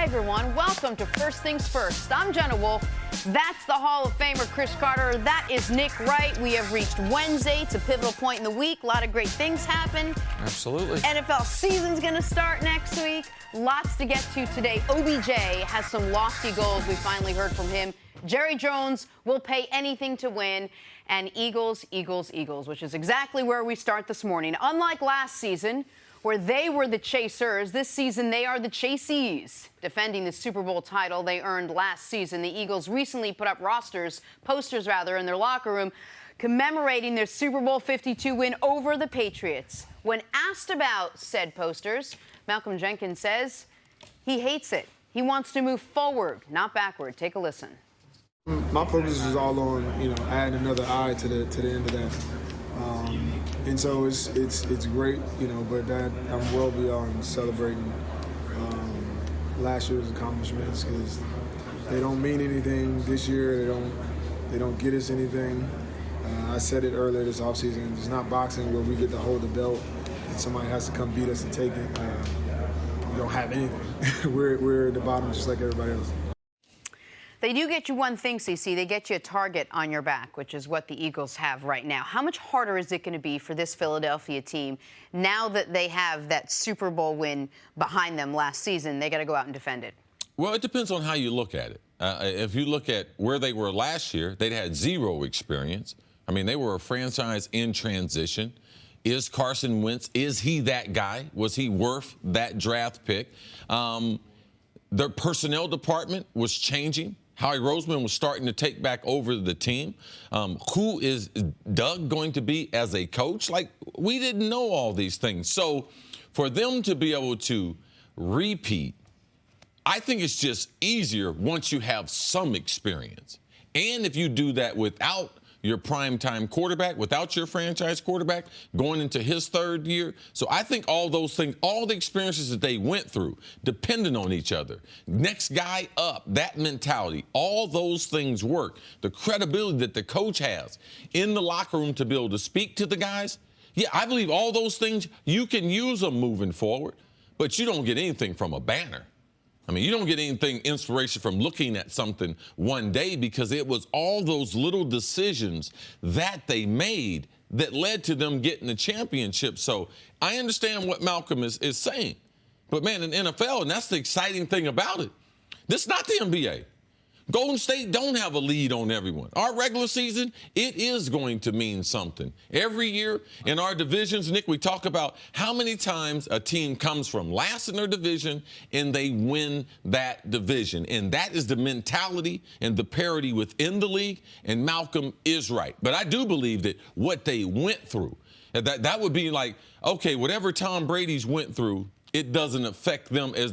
everyone. Welcome to First Things First. I'm Jenna Wolfe. That's the Hall of Famer, Cris Carter. That is Nick Wright. We have reached Wednesday. It's a pivotal point in the week. A lot of great things happen. Absolutely. NFL season's going to start next week. Lots to get to today. OBJ has some lofty goals. We finally heard from him. Jerry Jones will pay anything to win. And Eagles, Eagles, Eagles, which is exactly where we start this morning. Unlike last season, where they were the chasers, this season they are the chasees. Defending the Super Bowl title they earned last season, the Eagles recently put up posters in their locker room commemorating their Super Bowl 52 win over the Patriots. When asked about said posters, Malcolm Jenkins says he hates it. He wants to move forward, not backward. Take a listen. My focus is all on, adding another eye to the end of that. And so it's great, but that I'm well beyond celebrating last year's accomplishments because they don't mean anything this year. They don't get us anything. I said it earlier this offseason. It's not boxing where we get to hold the belt and somebody has to come beat us and take it. We don't have anything. we're at the bottom just like everybody else. They do get you one thing, CC. They get you a target on your back, which is what the Eagles have right now. How much harder is it going to be for this Philadelphia team now that they have that Super Bowl win behind them last season? They got to go out and defend it. Well, it depends on how you look at it. If you look at where they were last year, they'd had zero experience. I mean, they were a franchise in transition. Is Carson Wentz, is he that guy? Was he worth that draft pick? Their personnel department was changing. Howie Roseman was starting to take back over the team. Who is Doug going to be as a coach? Like, we didn't know all these things. So for them to be able to repeat, I think it's just easier once you have some experience. And if you do that without your primetime quarterback, without your franchise quarterback, going into his third year. So I think all those things, all the experiences that they went through, depending on each other, next guy up, that mentality, all those things work. The credibility that the coach has in the locker room to be able to speak to the guys, yeah, I believe all those things, you can use them moving forward, but you don't get anything from a banner. I mean, you don't get anything inspiration from looking at something one day because it was all those little decisions that they made that led to them getting the championship. So I understand what Malcolm is saying. But, man, in NFL, and that's the exciting thing about it, this is not the NBA. Golden State don't have a lead on everyone. Our regular season, it is going to mean something. Every year in our divisions, Nick, we talk about how many times a team comes from last in their division and they win that division. And that is the mentality and the parity within the league, and Malcolm is right. But I do believe that what they went through, that would be like, okay, whatever Tom Brady's went through, it doesn't affect them as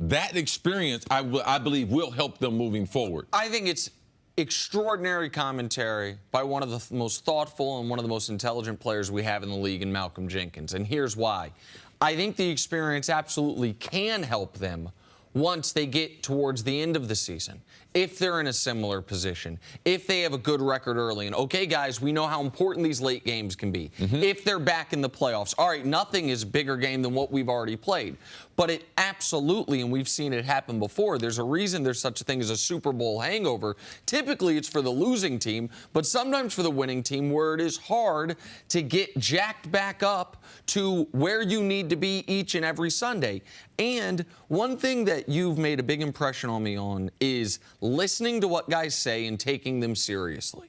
that experience, I believe, will help them moving forward. I think it's extraordinary commentary by one of the most thoughtful and one of the most intelligent players we have in the league in Malcolm Jenkins. And here's why. I think the experience absolutely can help them once they get towards the end of the season, if they're in a similar position, if they have a good record early, and okay, guys, we know how important these late games can be. If they're back in the playoffs, all right, nothing is a bigger game than what we've already played. But it absolutely, and we've seen it happen before, there's a reason there's such a thing as a Super Bowl hangover. Typically, it's for the losing team, but sometimes for the winning team where it is hard to get jacked back up to where you need to be each and every Sunday. And one thing that you've made a big impression on me on is listening to what guys say and taking them seriously.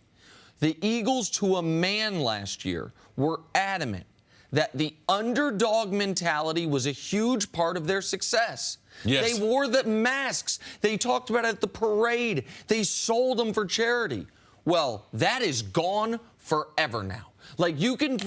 The Eagles, to a man last year, were adamant that the underdog mentality was a huge part of their success. Yes. They wore the masks. They talked about it at the parade. They sold them for charity. Well, that is gone forever now. Like, you can,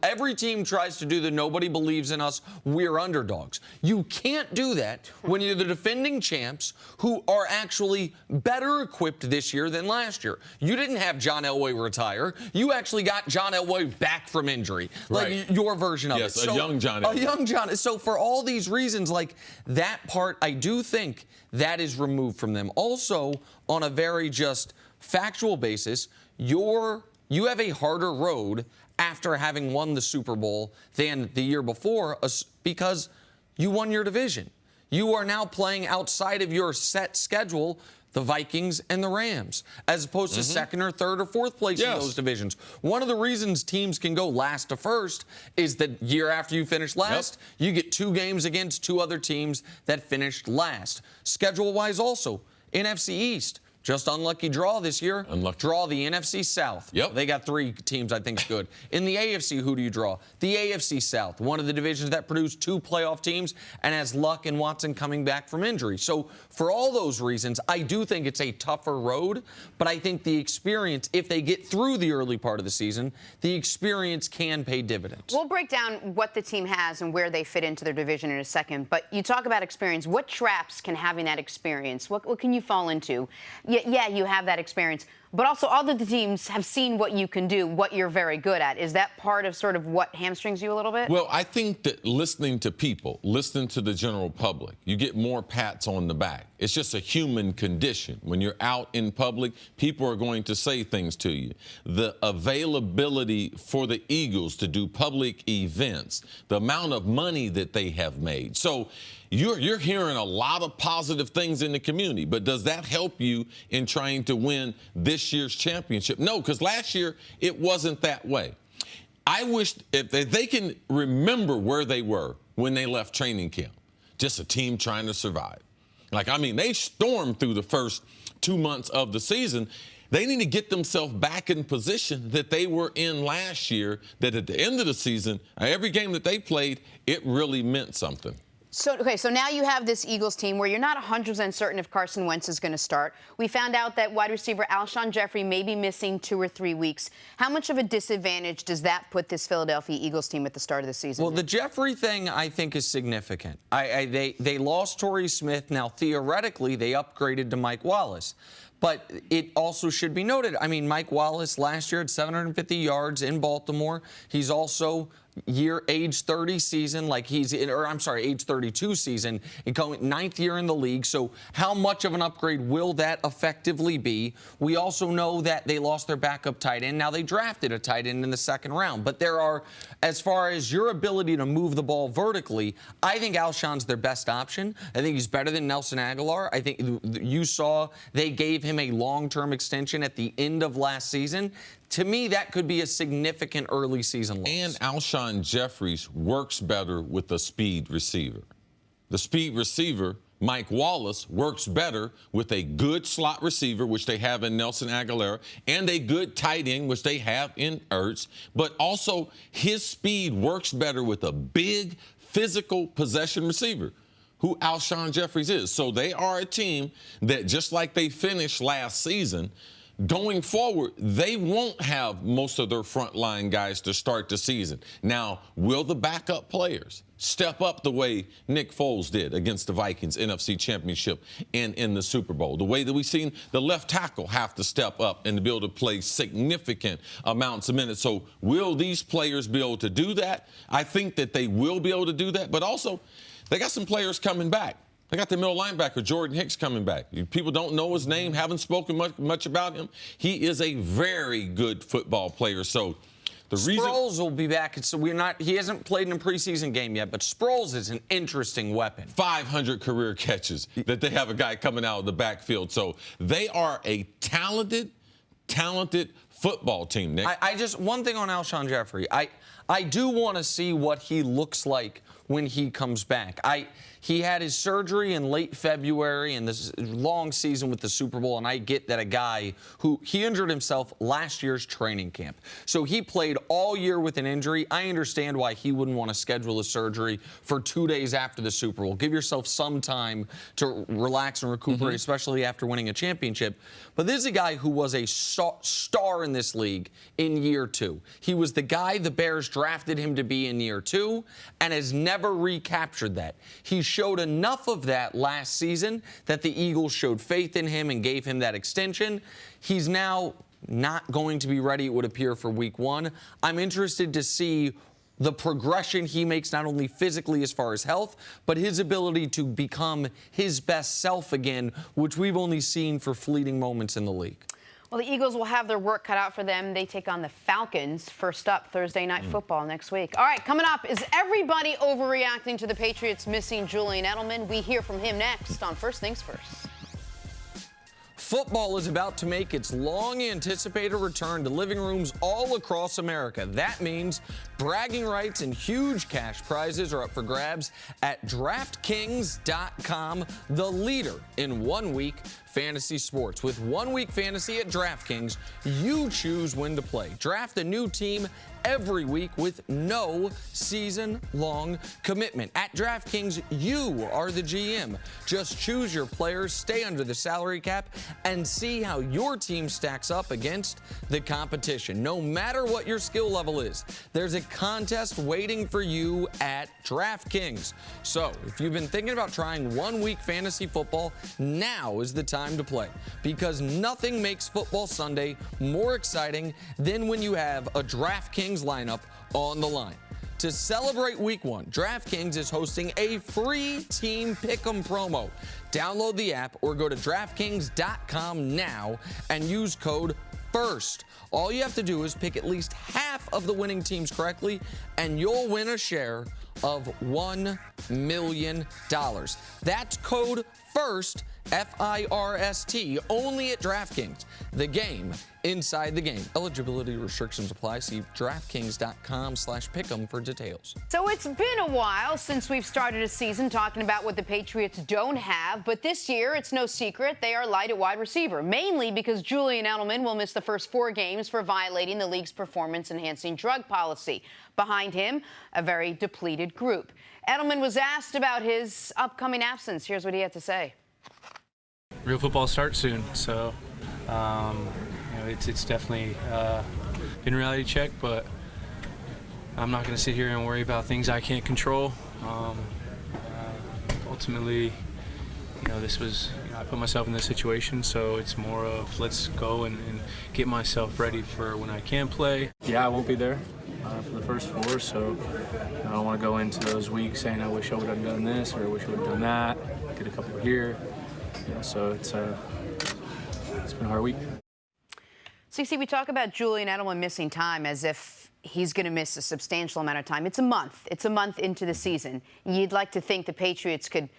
every team tries to do the nobody believes in us, we're underdogs. You can't do that when you're the defending champs who are actually better equipped this year than last year. You didn't have John Elway retire. You actually got John Elway back from injury. Like, right. Your version of it. Yes, a young John Elway. A young John. So for all these reasons, like, that part, I do think that is removed from them. Also, on a very just factual basis, you have a harder road after having won the Super Bowl than the year before because you won your division. you are now playing outside of your set schedule the Vikings and the Rams, as opposed to second or third or fourth place in those divisions. One of the reasons teams can go last to first is that year after you finish last, you get 2 games against 2 other teams that finished last. Schedule-wise also, NFC East, just unlucky draw this year. Draw the NFC South. They got 3 teams I think is good. In the AFC, who do you draw? The AFC South, one of the divisions that produced 2 playoff teams and has Luck and Watson coming back from injury. So for all those reasons, I do think it's a tougher road, but I think the experience, if they get through the early part of the season, the experience can pay dividends. We'll break down what the team has and where they fit into their division in a second, but you talk about experience. What traps can having that experience, what can you fall into? Yeah, you have that experience, but also all of the teams have seen what you can do, what you're very good at. Is that part of sort of what hamstrings you a little bit? Well, I think that listening to people, listening to the general public, you get more pats on the back. It's just a human condition. When you're out in public, people are going to say things to you. The availability for the Eagles to do public events, the amount of money that they have made. So you're hearing a lot of positive things in the community, but does that help you in trying to win this year's championship? No, because last year it wasn't that way. I wish if they can remember where they were when they left training camp, just a team trying to survive. They stormed through the first 2 months of the season. They need to get themselves back in position that they were in last year, that at the end of the season, every game that they played, it really meant something. So now you have this Eagles team where you're not 100% certain if Carson Wentz is going to start. We found out that wide receiver Alshon Jeffrey may be missing 2 or 3 weeks. How much of a disadvantage does that put this Philadelphia Eagles team at the start of the season? Well, the Jeffrey thing, I think, is significant. They lost Torrey Smith. Now, theoretically, they upgraded to Mike Wallace. But it also should be noted, Mike Wallace last year had 750 yards in Baltimore. He's also age 30 season, age 32 season, and going 9th year in the league. So how much of an upgrade will that effectively be? We also know that they lost their backup tight end. Now they drafted a tight end in the 2nd round. But there are, as far as your ability to move the ball vertically, I think Alshon's their best option. I think he's better than Nelson Aguilar. I think you saw they gave him a long-term extension at the end of last season. To me, that could be a significant early season loss. And Alshon Jeffries works better with a speed receiver. The speed receiver, Mike Wallace, works better with a good slot receiver, which they have in Nelson Aguilar, and a good tight end, which they have in Ertz. But also, his speed works better with a big, physical possession receiver, who Alshon Jeffries is. So they are a team that, just like they finished last season, going forward, they won't have most of their frontline guys to start the season. Now, will the backup players step up the way Nick Foles did against the Vikings NFC Championship and in the Super Bowl? The way that we've seen the left tackle have to step up and to be able to play significant amounts of minutes. So will these players be able to do that? I think that they will be able to do that. But also, they got some players coming back. They got the middle linebacker, Jordan Hicks, coming back. People don't know his name, haven't spoken much about him. He is a very good football player. So the Sproles will be back. So he hasn't played in a preseason game yet, but Sproles is an interesting weapon. 500 career catches that they have a guy coming out of the backfield. So they are a talented football team, Nick. One thing on Alshon Jeffrey. I do want to see what he looks like when he comes back. He had his surgery in late February and this long season with the Super Bowl, and I get that a guy he injured himself last year's training camp. So he played all year with an injury. I understand why he wouldn't want to schedule a surgery for 2 days after the Super Bowl. Give yourself some time to relax and recuperate, especially after winning a championship. But this is a guy who was a star in this league in year 2. He was the guy the Bears drafted him to be in year 2 and has never recaptured that. He showed enough of that last season that the Eagles showed faith in him and gave him that extension. He's now not going to be ready, it would appear, for week 1. I'm interested to see the progression he makes, not only physically as far as health, but his ability to become his best self again, which we've only seen for fleeting moments in the league. Well, the Eagles will have their work cut out for them. They take on the Falcons first up Thursday Night Football next week. All right, coming up, is everybody overreacting to the Patriots missing Julian Edelman? We hear from him next on First Things First. Football is about to make its long-anticipated return to living rooms all across America. That means bragging rights and huge cash prizes are up for grabs at DraftKings.com, the leader in one-week fantasy sports. With 1 week fantasy at DraftKings, you choose when to play. Draft a new team every week with no season-long commitment. At DraftKings, you are the GM. Just choose your players, stay under the salary cap, and see how your team stacks up against the competition. No matter what your skill level is, there's a contest waiting for you at DraftKings. So, if you've been thinking about trying 1 week fantasy football, now is the time to play, because nothing makes football Sunday more exciting than when you have a DraftKings lineup on the line. To celebrate Week 1, DraftKings is hosting a free Team Pick'em promo. Download the app or go to DraftKings.com now and use code FIRST. All you have to do is pick at least half of the winning teams correctly, and you'll win a share of $1 million. That's code FIRST, F-I-R-S-T, only at DraftKings. The game inside the game. Eligibility restrictions apply. See DraftKings.com/pick'em for details. So it's been a while since we've started a season talking about what the Patriots don't have, but this year, it's no secret, they are light at wide receiver, mainly because Julian Edelman will miss the first 4 games for violating the league's performance-enhancing drug policy. Behind him, a very depleted group. Edelman was asked about his upcoming absence. Here's what he had to say. Real football starts soon, so it's definitely been a reality check, but I'm not going to sit here and worry about things I can't control. Ultimately, this was, I put myself in this situation, so it's more of let's go and get myself ready for when I can play. Yeah, I won't be there for the first 4, so I don't want to go into those weeks saying I wish I would have done this or I wish I would have done that, get a couple here. So it's been a hard week. CC, we talk about Julian Edelman missing time as if he's going to miss a substantial amount of time. It's a month. It's a month into the season. You'd like to think the Patriots could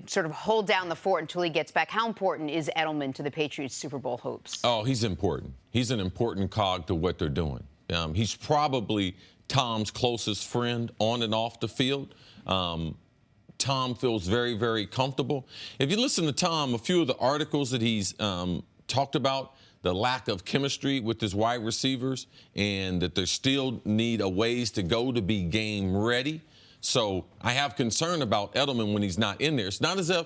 sort of hold down the fort until he gets back. How important is Edelman to the Patriots' Super Bowl hopes? Oh, he's important. He's an important cog to what they're doing. He's probably Tom's closest friend on and off the field. Tom feels very, very comfortable. If you listen to Tom, a few of the articles that he's talked about, the lack of chemistry with his wide receivers and that they still need a ways to go to be game ready. So I have concern about Edelman when he's not in there. It's not as if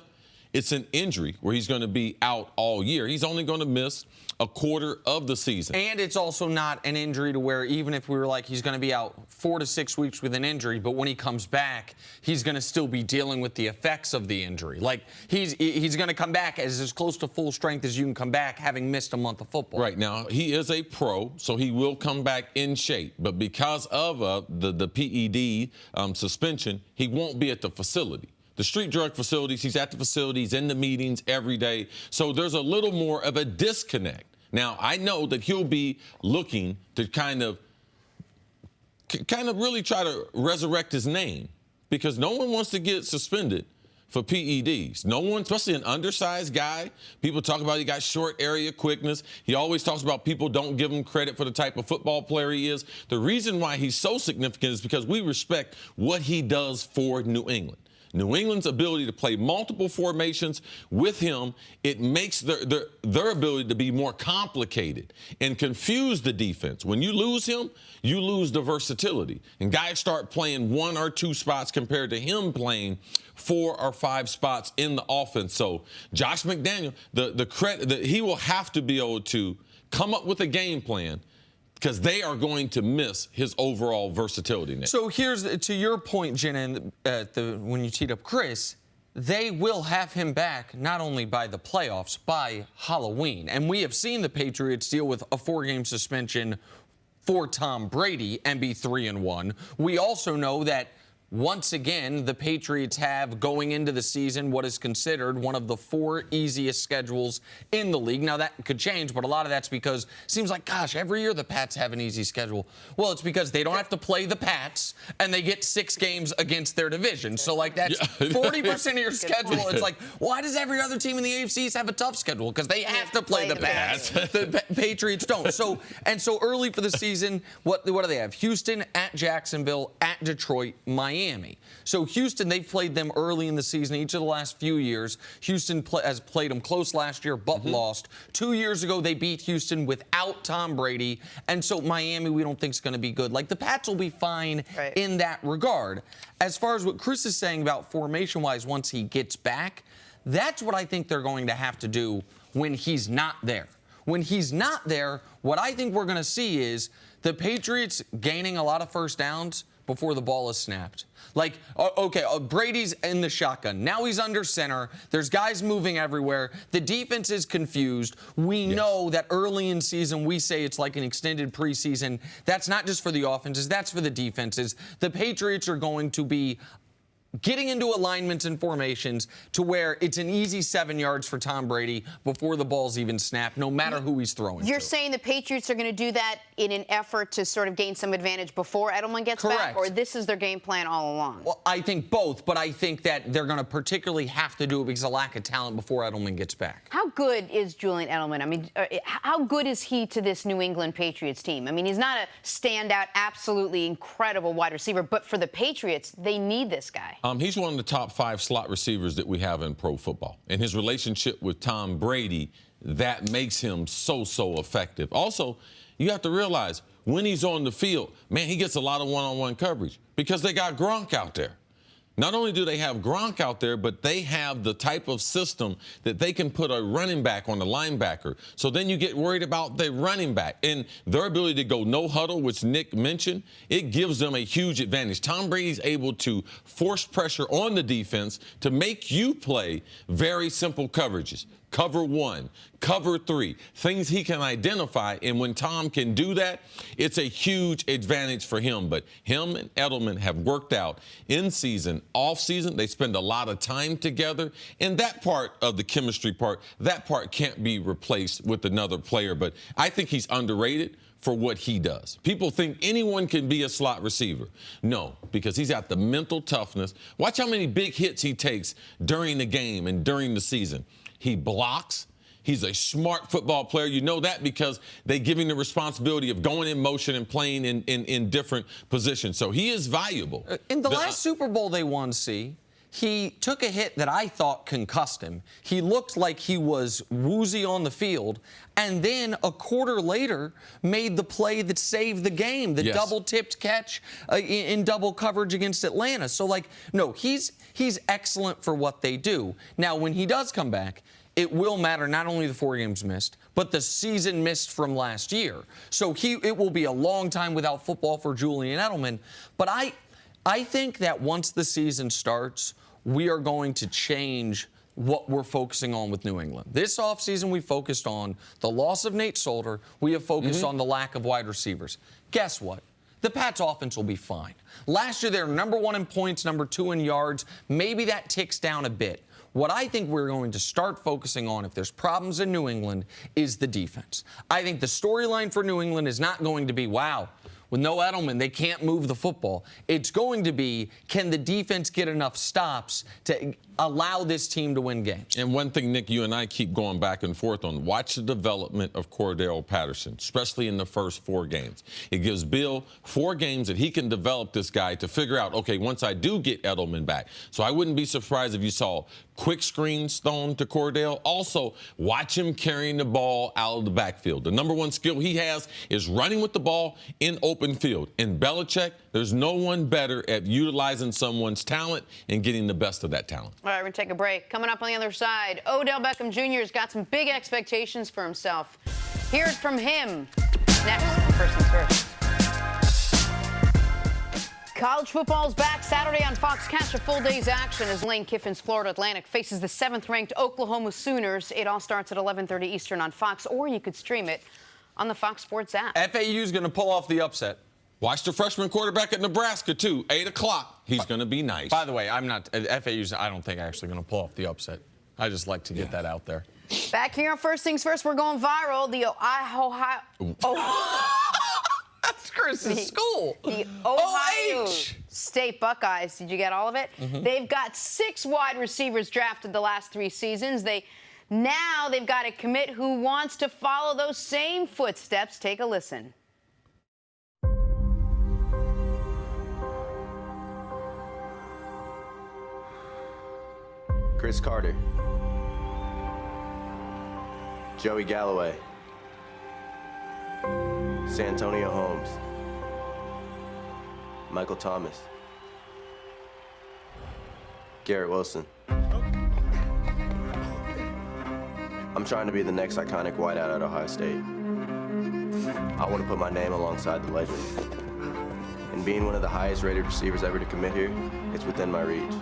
it's an injury where he's going to be out all year. He's only going to miss a quarter of the season. And it's also not an injury to where even if we were like he's going to be out 4 to 6 weeks with an injury, but when he comes back, he's going to still be dealing with the effects of the injury. Like he's going to come back as close to full strength as you can come back having missed a month of football. Right. Now, he is a pro, so he will come back in shape. But because of the PED suspension, he won't be at the facility. The street drug facilities, he's at the facilities, in the meetings every day. So there's a little more of a disconnect. Now, I know that he'll be looking to kind of really try to resurrect his name because no one wants to get suspended for PEDs. No one, especially an undersized guy. People talk about he got short area quickness. He always talks about people don't give him credit for the type of football player he is. The reason why he's so significant is because we respect what he does for New England. New England's ability to play multiple formations with him, it makes their ability to be more complicated and confuse the defense. When you lose him, you lose the versatility. And guys start playing 1 or 2 spots compared to him playing 4 or 5 spots in the offense. So Josh McDaniel, the credit that he will have to be able to come up with a game plan because they are going to miss his overall versatility now. So here's, to your point, Jenna, when you teed up Cris, they will have him back not only by the playoffs, by Halloween. And we have seen the Patriots deal with a 4-game suspension for Tom Brady and be 3-1. We also know that once again, the Patriots have, going into the season, what is considered one of the 4 easiest schedules in the league. Now, that could change, but a lot of that's because it seems like, gosh, every year the Pats have an easy schedule. Well, it's because they don't have to play the Pats, and they get 6 games against their division. So, like, that's 40% of your schedule. It's like, why does every other team in the AFC East have a tough schedule? Because they have to play the Pats. The Patriots don't. So early for the season, what do they have? Houston, at Jacksonville, at Detroit, Miami. So Houston, they've played them early in the season each of the last few years. Houston has played them close last year, but lost. 2 years ago, they beat Houston without Tom Brady. And so Miami, we don't think is going to be good. Like, the Pats will be fine in that regard. As far as what Cris is saying about formation-wise, once he gets back, that's what I think they're going to have to do when he's not there. When he's not there, what I think we're going to see is the Patriots gaining a lot of first downs before the ball is snapped. Like, okay, Brady's in the shotgun. Now he's under center. There's guys moving everywhere. The defense is confused. We know that early in season, we say it's like an extended preseason. That's not just for the offenses. That's for the defenses. The Patriots are going to be getting into alignments and formations to where it's an easy 7 yards for Tom Brady before the ball's even snapped, no matter who he's throwing You're to. saying the Patriots are going to do that in an effort to sort of gain some advantage before Edelman gets back? Or this is their game plan all along? Well, I think both, but I think that they're going to particularly have to do it because of lack of talent before Edelman gets back. How good is Julian Edelman? I mean, how good is he to this New England Patriots team? I mean, he's not a standout, absolutely incredible wide receiver, but for the Patriots, they need this guy. He's one of the top 5 slot receivers that we have in pro football. And his relationship with Tom Brady, that makes him so effective. Also, you have to realize when he's on the field, man, he gets a lot of one-on-one coverage because they got Gronk out there. Not only do they have Gronk out there, but they have the type of system that they can put a running back on a linebacker. So then you get worried about the running back. And their ability to go no huddle, which Nick mentioned, it gives them a huge advantage. Tom Brady's able to force pressure on the defense to make you play very simple coverages. Cover 1, cover 3, things he can identify. And when Tom can do that, it's a huge advantage for him. But him and Edelman have worked out in season, off season. They spend a lot of time together. And that part of the chemistry part, that part can't be replaced with another player. But I think he's underrated for what he does. People think anyone can be a slot receiver. No, because he's got the mental toughness. Watch how many big hits he takes during the game and during the season. He blocks. He's a smart football player. You know that because they give him the responsibility of going in motion and playing in different positions. So he is valuable. In the last Super Bowl they won, he took a hit that I thought concussed him. He looked like he was woozy on the field, and then a quarter later made the play that saved the game, the double-tipped catch in double coverage against Atlanta. So, like, no, he's excellent for what they do. Now, when he does come back, it will matter not only the 4 games missed, but the season missed from last year. So it will be a long time without football for Julian Edelman. But I think that once the season starts, we are going to change what we're focusing on with New England. This offseason, we focused on the loss of Nate Solder. We have focused on the lack of wide receivers. Guess what? The Pats' offense will be fine. Last year, they were number 1 in points, number 2 in yards. Maybe that ticks down a bit. What I think we're going to start focusing on, if there's problems in New England, is the defense. I think the storyline for New England is not going to be, wow, with no Edelman, they can't move the football. It's going to be, can the defense get enough stops to allow this team to win games? And one thing, Nick, you and I keep going back and forth on, watch the development of Cordell Patterson, especially in the first 4 games. It gives Bill 4 games that he can develop this guy to figure out, okay, once I do get Edelman back. So I wouldn't be surprised if you saw quick screens thrown to Cordell. Also, watch him carrying the ball out of the backfield. The number 1 skill he has is running with the ball in open field. In Belichick, there's no one better at utilizing someone's talent and getting the best of that talent. All right, we're going to take a break. Coming up on the other side, Odell Beckham Jr. has got some big expectations for himself. Hear it from him next. First things first. College football is back Saturday on Fox. Catch a full day's action as Lane Kiffin's Florida Atlantic faces the 7th-ranked Oklahoma Sooners. It all starts at 11:30 Eastern on Fox, or you could stream it on the Fox Sports app. FAU is going to pull off the upset. Watch the freshman quarterback at Nebraska, too, 8 o'clock. He's going to be nice. By the way, I'm not FAU's. I don't think actually going to pull off the upset. I just like to get that out there. Back here on First Things First, we're going viral. The Ohio. That's Chris's school. The Ohio OH. State Buckeyes. Did you get all of it? They've got 6 wide receivers drafted the last 3 seasons. Now they've got a commit who wants to follow those same footsteps. Take a listen. Cris Carter, Joey Galloway, Santonio Holmes, Michael Thomas, Garrett Wilson. I'm trying to be the next iconic wideout at Ohio State. I want to put my name alongside the legends. And being one of the highest rated receivers ever to commit here, it's within my reach.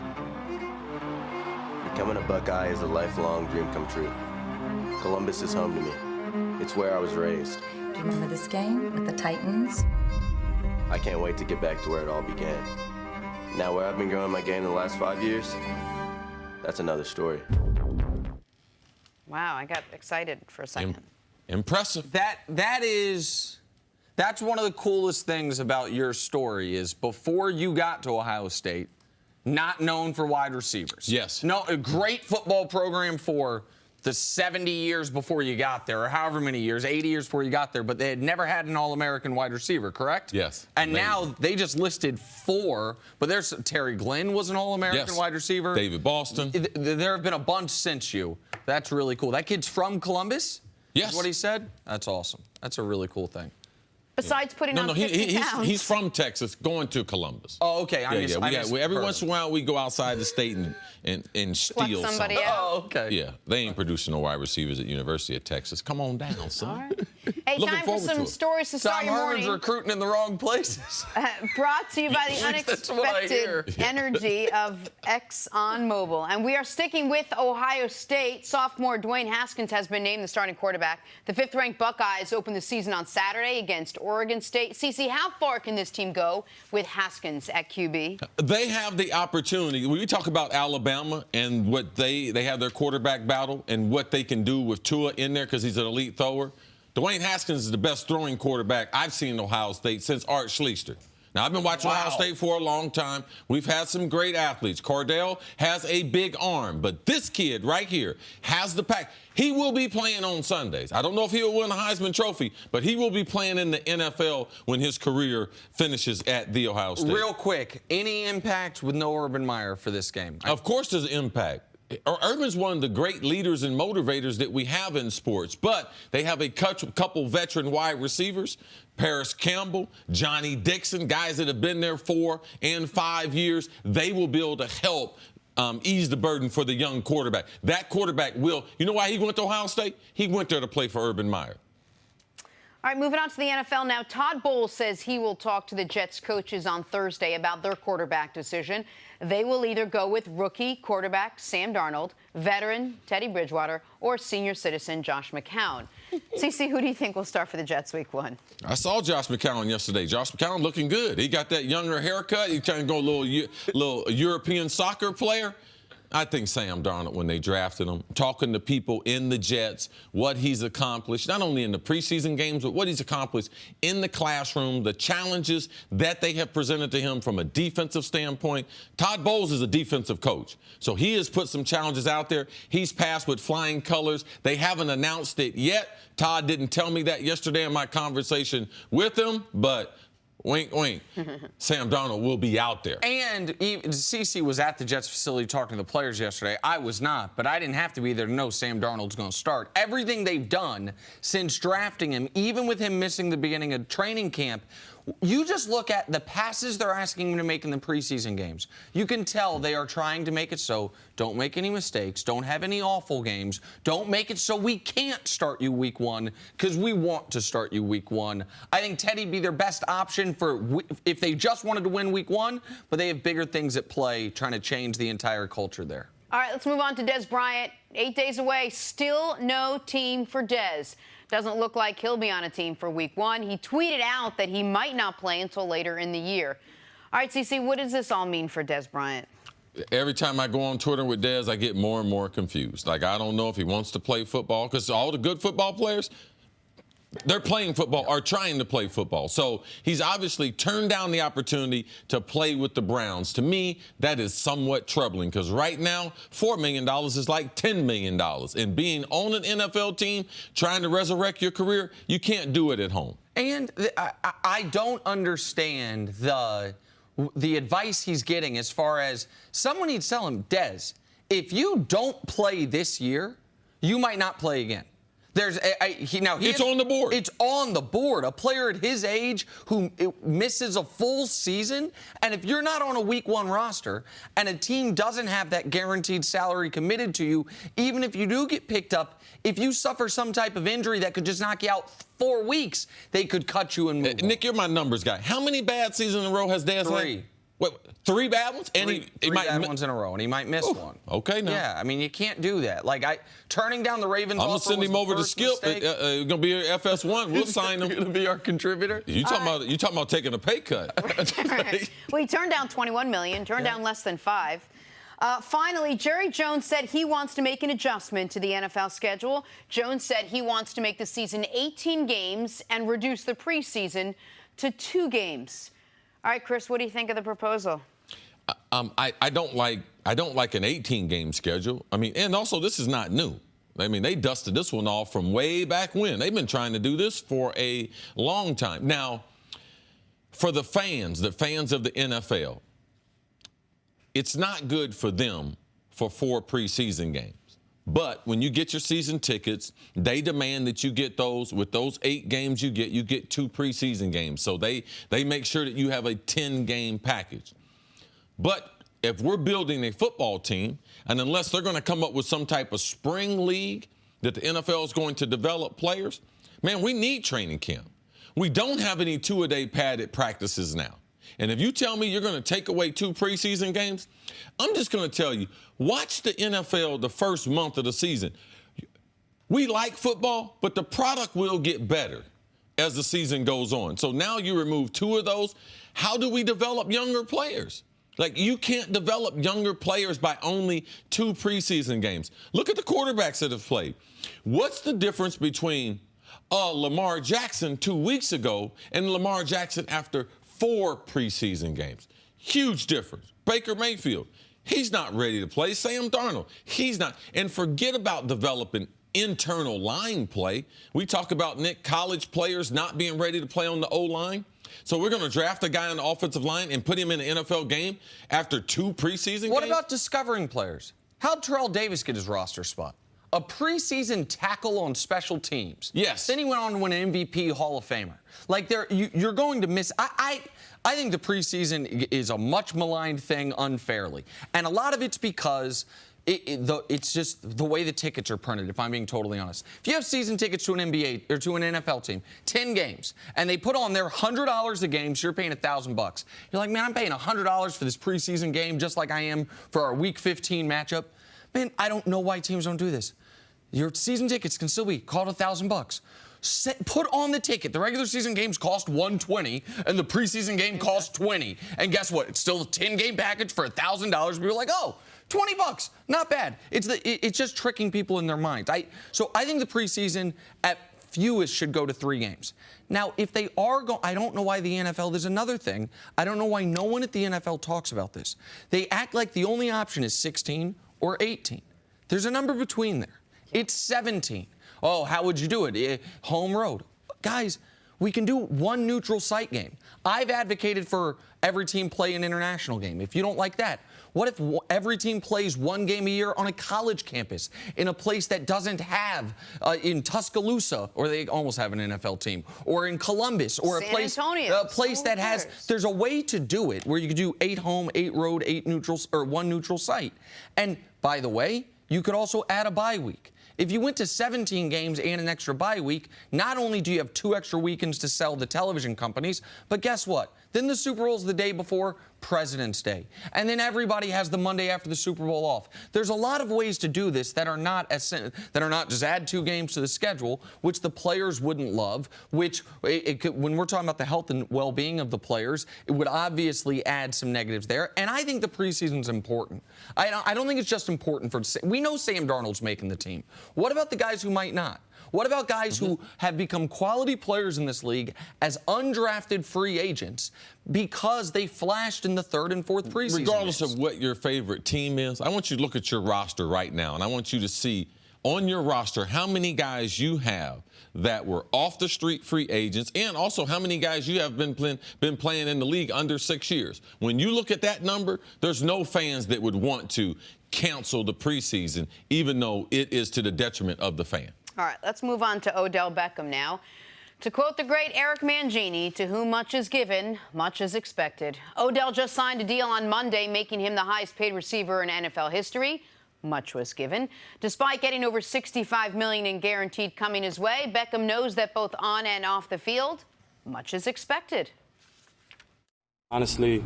Becoming a Buckeye is a lifelong dream come true. Columbus is home to me. It's where I was raised. Do you remember this game with the Titans? I can't wait to get back to where it all began. Now, where I've been growing my game the last 5 years, that's another story. Wow, I got excited for a second. Impressive. That's one of the coolest things about your story is before you got to Ohio State, not known for wide receivers. Yes. No, a great football program for the 70 years before you got there, or however many years, 80 years before you got there, but they had never had an All-American wide receiver, correct? Yes. And now they just listed 4, but there's Terry Glenn was an All-American wide receiver. David Boston. There have been a bunch since you. That's really cool. That kid's from Columbus? Yes. Is what he said? That's awesome. That's a really cool thing. Besides putting on 50 pounds. He's from Texas, going to Columbus. Oh, okay. Every once in a while we go outside the state and steal somebody something. out. Oh, okay. Yeah, they ain't producing no wide receivers at University of Texas. Come on down, son. All right. Hey, Looking time for forward to some it. stories to start Tom your Herman's morning. recruiting in the wrong places. Brought to you by the That's what I hear. unexpected energy of ExxonMobil. And we are sticking with Ohio State. Sophomore Dwayne Haskins has been named the starting quarterback. The 5th-ranked Buckeyes open the season on Saturday against Oregon State. Cece, how far can this team go with Haskins at QB? They have the opportunity. When we talk about Alabama and what they have their quarterback battle and what they can do with Tua in there because he's an elite thrower, Dwayne Haskins is the best throwing quarterback I've seen in Ohio State since Art Schlichter. Now, I've been watching Ohio State for a long time. We've had some great athletes. Cardell has a big arm, but this kid right here has the pack. He will be playing on Sundays. I don't know if he'll win the Heisman Trophy, but he will be playing in the NFL when his career finishes at The Ohio State. Real quick, any impact with no Urban Meyer for this game? Of course there's impact. Urban's one of the great leaders and motivators that we have in sports, but they have a couple veteran wide receivers, Paris Campbell, Johnny Dixon, guys that have been there 4 and 5 years. They will be able to help ease the burden for the young quarterback. That quarterback will. You know why he went to Ohio State? He went there to play for Urban Meyer. All right, moving on to the NFL now. Todd Bowles says he will talk to the Jets coaches on Thursday about their quarterback decision. They will either go with rookie quarterback Sam Darnold, veteran Teddy Bridgewater, or senior citizen Josh McCown. CeCe, who do you think will start for the Jets week 1? I saw Josh McCown yesterday. Josh McCown looking good. He got that younger haircut. He's trying to go a little European soccer player. I think Sam Darnold, when they drafted him, talking to people in the Jets, what he's accomplished, not only in the preseason games, but what he's accomplished in the classroom, the challenges that they have presented to him from a defensive standpoint. Todd Bowles is a defensive coach, so he has put some challenges out there. He's passed with flying colors. They haven't announced it yet. Todd didn't tell me that yesterday in my conversation with him, but wink, wink. Sam Darnold will be out there. And CeCe was at the Jets facility talking to the players yesterday. I was not, but I didn't have to be there to know Sam Darnold's going to start. Everything they've done since drafting him, even with him missing the beginning of training camp, you just look at the passes they're asking him to make in the preseason games. You can tell they are trying to make it so don't make any mistakes, don't have any awful games, don't make it so we can't start you week 1 because we want to start you week 1. I think Teddy'd be their best option for if they just wanted to win week 1, but they have bigger things at play trying to change the entire culture there. All right, let's move on to Dez Bryant. 8 days away, still no team for Dez. Doesn't look like he'll be on a team for week 1. He tweeted out that he might not play until later in the year. All right, CC, what does this all mean for Dez Bryant? Every time I go on Twitter with Dez, I get more and more confused. Like, I don't know if he wants to play football, because all the good football players, they're playing football or trying to play football. So he's obviously turned down the opportunity to play with the Browns. To me, that is somewhat troubling, because right now, $4 million is like $10 million. And being on an NFL team, trying to resurrect your career, you can't do it at home. And I don't understand the advice he's getting as far as someone needs to tell him, Dez, if you don't play this year, you might not play again. It's on the board. It's on the board. A player at his age who misses a full season, and if you're not on a week 1 roster and a team doesn't have that guaranteed salary committed to you, even if you do get picked up, if you suffer some type of injury that could just knock you out 4 weeks, they could cut you and move on. Nick, you're my numbers guy. How many bad seasons in a row has Dez had? 3. What, 3 bad ones? And three bad ones in a row, and he might miss one. Okay, now. Yeah, I mean, you can't do that. Like, turning down the Ravens offer. I'm going to send him over to Skip. It's going to be our FS1. We'll sign him. Going to be our contributor. You talking about taking a pay cut? Well, he turned down $21 million, turned down less than $5. Finally, Jerry Jones said he wants to make an adjustment to the NFL schedule. Jones said he wants to make the season 18 games and reduce the preseason to 2 games. All right, Cris, what do you think of the proposal? I don't like an 18-game schedule. I mean, and also this is not new. I mean, they dusted this one off from way back when. They've been trying to do this for a long time. Now, for the fans of the NFL, it's not good for them for 4 preseason games. But when you get your season tickets, they demand that you get those. With those 8 games you get 2 preseason games. So they make sure that you have a 10-game package. But if we're building a football team, and unless they're going to come up with some type of spring league that the NFL is going to develop players, man, we need training camp. We don't have any 2-a-day padded practices now. And if you tell me you're going to take away 2 preseason games, I'm just going to tell you, watch the NFL the first month of the season. We like football, but the product will get better as the season goes on. So now you remove 2 of those. How do we develop younger players? Like, you can't develop younger players by only 2 preseason games. Look at the quarterbacks that have played. What's the difference between Lamar Jackson 2 weeks ago and Lamar Jackson after 4 preseason games? Huge difference. Baker Mayfield, he's not ready to play. Sam Darnold, he's not. And forget about developing internal line play. We talk about, Nick, college players not being ready to play on the O-line. So we're going to draft a guy on the offensive line and put him in an NFL game after 2 preseason games? What about discovering players? How'd Terrell Davis get his roster spot? A preseason tackle on special teams. Yes. Then he went on to win an MVP Hall of Famer. Like, you're going to miss. I think the preseason is a much maligned thing unfairly. And a lot of it's because it's just the way the tickets are printed, if I'm being totally honest. If you have season tickets to an NBA or to an NFL team, 10 games, and they put on their $100 a game, so you're paying $1,000. You're like, man, I'm paying $100 for this preseason game just like I am for our Week 15 matchup. Man, I don't know why teams don't do this. Your season tickets can still be called $1,000. Put on the ticket. The regular season games cost $120, and the preseason game costs $20. And guess what? It's still a 10-game package for $1,000. People are like, oh, $20, not bad. It's just tricking people in their minds. So I think the preseason at fewest should go to 3 games. Now, if they are I don't know why the NFL, there's another thing. I don't know why no one at the NFL talks about this. They act like the only option is 16 or 18. There's a number between there. It's 17. Oh, how would you do it? Home road. Guys, we can do 1 neutral site game. I've advocated for every team play an international game. If you don't like that, what if every team plays 1 game a year on a college campus in a place that doesn't have, in Tuscaloosa, or they almost have an NFL team, or in Columbus, or San Antonio. a place that has, there's a way to do it where you could do 8 home, 8 road, 8 neutrals, or 1 neutral site. And by the way, you could also add a bye week. If you went to 17 games and an extra bye week, not only do you have 2 extra weekends to sell the television companies, but guess what? Then the Super Bowl's the day before President's Day. And then everybody has the Monday after the Super Bowl off. There's a lot of ways to do this that are not just add 2 games to the schedule, which the players wouldn't love, which when we're talking about the health and well-being of the players, it would obviously add some negatives there. And I think the preseason's important. I don't think it's just important for, we know Sam Darnold's making the team. What about the guys who might not? What about guys who have become quality players in this league as undrafted free agents because they flashed in the 3rd and 4th preseason Regardless games? of what your favorite team is, I want you to look at your roster right now, and I want you to see on your roster how many guys you have that were off-the-street free agents, and also how many guys you have been playing in the league under 6 years. When you look at that number, there's no fans that would want to cancel the preseason, even though it is to the detriment of the fan. All right, let's move on to Odell Beckham now. To quote the great Eric Mangini, to whom much is given, much is expected. Odell just signed a deal on Monday, making him the highest-paid receiver in NFL history. Much was given. Despite getting over $65 million in guaranteed coming his way, Beckham knows that both on and off the field, much is expected. Honestly,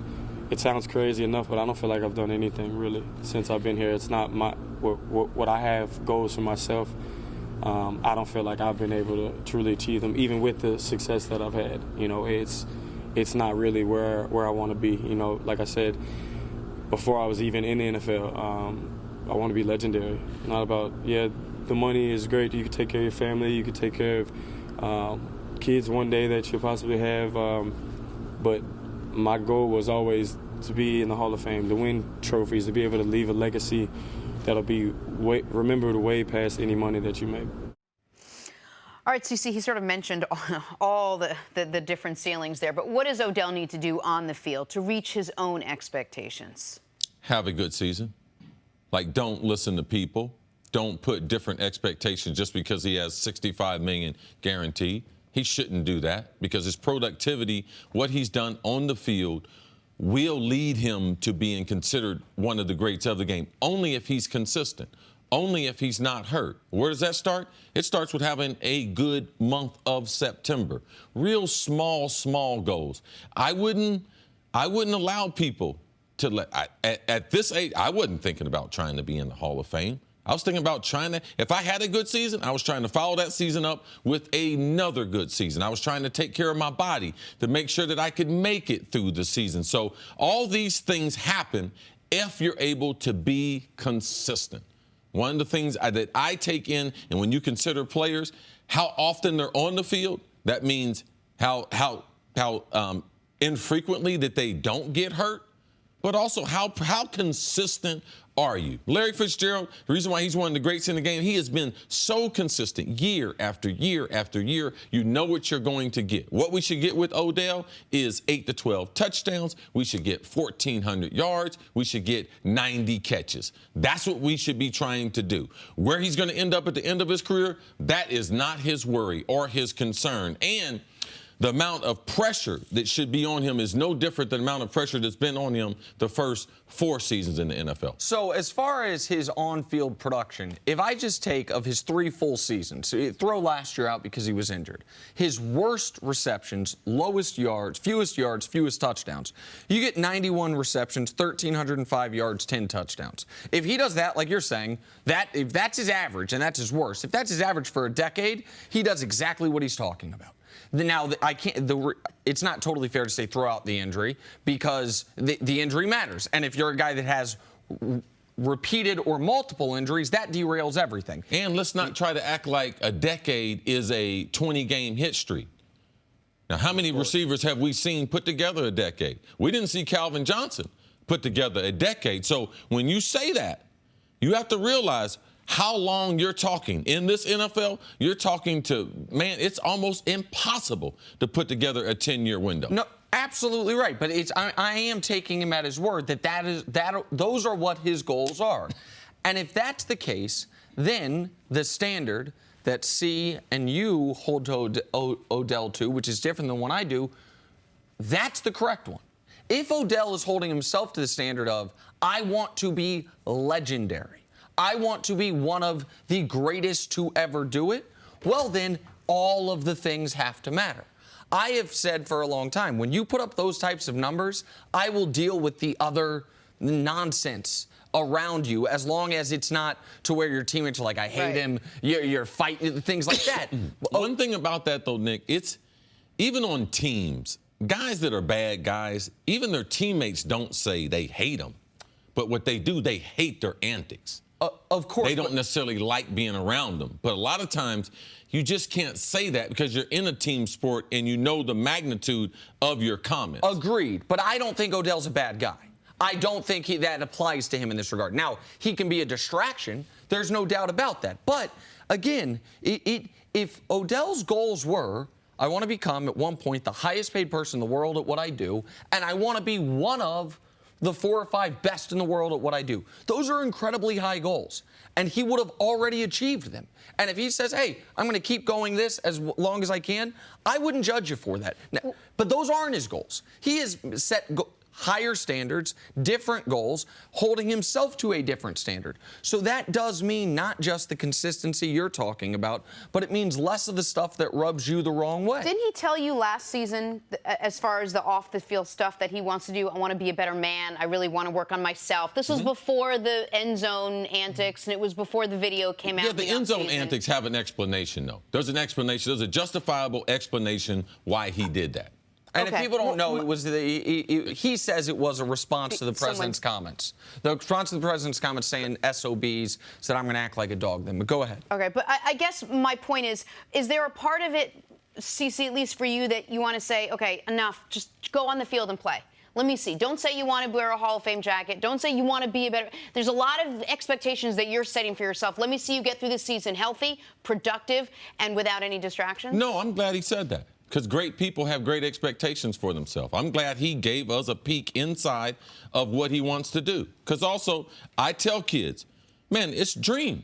it sounds crazy enough, but I don't feel like I've done anything really since I've been here. It's not what I have goals for myself. I don't feel like I've been able to truly achieve them, even with the success that I've had. You know, it's not really where I want to be. You know, like I said, before I was even in the NFL, I want to be legendary. Not about, yeah, the money is great. You can take care of your family. You can take care of kids one day that you'll possibly have. But my goal was always to be in the Hall of Fame, to win trophies, to be able to leave a legacy that'll be remembered way past any money that you make. All right, CC, he sort of mentioned all the different ceilings there, but what does Odell need to do on the field to reach his own expectations? Have a good season. Like, don't listen to people. Don't put different expectations just because he has $65 million guaranteed. He shouldn't do that because his productivity, what he's done on the field, will lead him to being considered one of the greats of the game, only if he's consistent, only if he's not hurt. Where does that start? It starts with having a good month of September. Real small goals. I wouldn't allow people to at this age, I wasn't thinking about trying to be in the Hall of Fame. I was thinking about if I had a good season, I was trying to follow that season up with another good season. I was trying to take care of my body to make sure that I could make it through the season. So all these things happen if you're able to be consistent. One of the things that I take in, and when you consider players, how often they're on the field, that means how infrequently that they don't get hurt, but also how consistent are you? Larry Fitzgerald, the reason why he's one of the greats in the game, he has been so consistent year after year after year. You know what you're going to get. What we should get with Odell is 8 to 12 touchdowns. We should get 1,400 yards. We should get 90 catches. That's what we should be trying to do. Where he's going to end up at the end of his career, that is not his worry or his concern. And the amount of pressure that should be on him is no different than the amount of pressure that's been on him the first 4 seasons in the NFL. So as far as his on-field production, if I just take of his 3 full seasons, so throw last year out because he was injured, his worst receptions, lowest yards, fewest touchdowns, you get 91 receptions, 1,305 yards, 10 touchdowns. If he does that, like you're saying, if that's his average and that's his worst, if that's his average for a decade, he does exactly what he's talking about. Now, it's not totally fair to say throw out the injury because the injury matters. And if you're a guy that has repeated or multiple injuries, that derails everything. And let's not try to act like a decade is a 20-game hit streak. Now, how many receivers have we seen put together a decade? We didn't see Calvin Johnson put together a decade. So when you say that, you have to realize how long you're talking. In this NFL, you're talking to, man, it's almost impossible to put together a 10-year window. No, absolutely right. But I am taking him at his word those are what his goals are. And if that's the case, then the standard that C and you hold to Odell to, which is different than what I do, that's the correct one. If Odell is holding himself to the standard of, I want to be legendary, I want to be one of the greatest to ever do it, well, then all of the things have to matter. I have said for a long time, when you put up those types of numbers, I will deal with the other nonsense around you as long as it's not to where your teammates are like, I hate him, you're fighting, things like that. One thing about that, though, Nick, it's even on teams, guys that are bad guys, even their teammates don't say they hate them. But what they do, they hate their antics. Of course. They don't necessarily like being around them. But a lot of times, you just can't say that because you're in a team sport and you know the magnitude of your comments. Agreed. But I don't think Odell's a bad guy. I don't think that applies to him in this regard. Now, he can be a distraction. There's no doubt about that. But, again, if Odell's goals were, I want to become, at one point, the highest paid person in the world at what I do, and I want to be one of the 4 or 5 best in the world at what I do. Those are incredibly high goals, and he would have already achieved them. And if he says, hey, I'm going to keep going this as long as I can, I wouldn't judge you for that. Now, but those aren't his goals. He has set higher standards, different goals, holding himself to a different standard. So that does mean not just the consistency you're talking about, but it means less of the stuff that rubs you the wrong way. Didn't he tell you last season, as far as the off-the-field stuff that he wants to do, I want to be a better man, I really want to work on myself? This was before the end zone antics, and it was before the video came out. Yeah, the end zone antics have an explanation, though. There's an explanation. There's a justifiable explanation why he did that. And if people don't know, it was he says it was a response to the president's comments. The response to the president's comments saying SOBs, said I'm going to act like a dog then. But go ahead. Okay, but I guess my point is there a part of it, CC, at least for you, that you want to say, okay, enough, just go on the field and play? Let me see. Don't say you want to wear a Hall of Fame jacket. Don't say you want to be a better. There's a lot of expectations that you're setting for yourself. Let me see you get through this season healthy, productive, and without any distractions. No, I'm glad he said that. Because great people have great expectations for themselves. I'm glad he gave us a peek inside of what he wants to do. Because also, I tell kids, man, it's dream.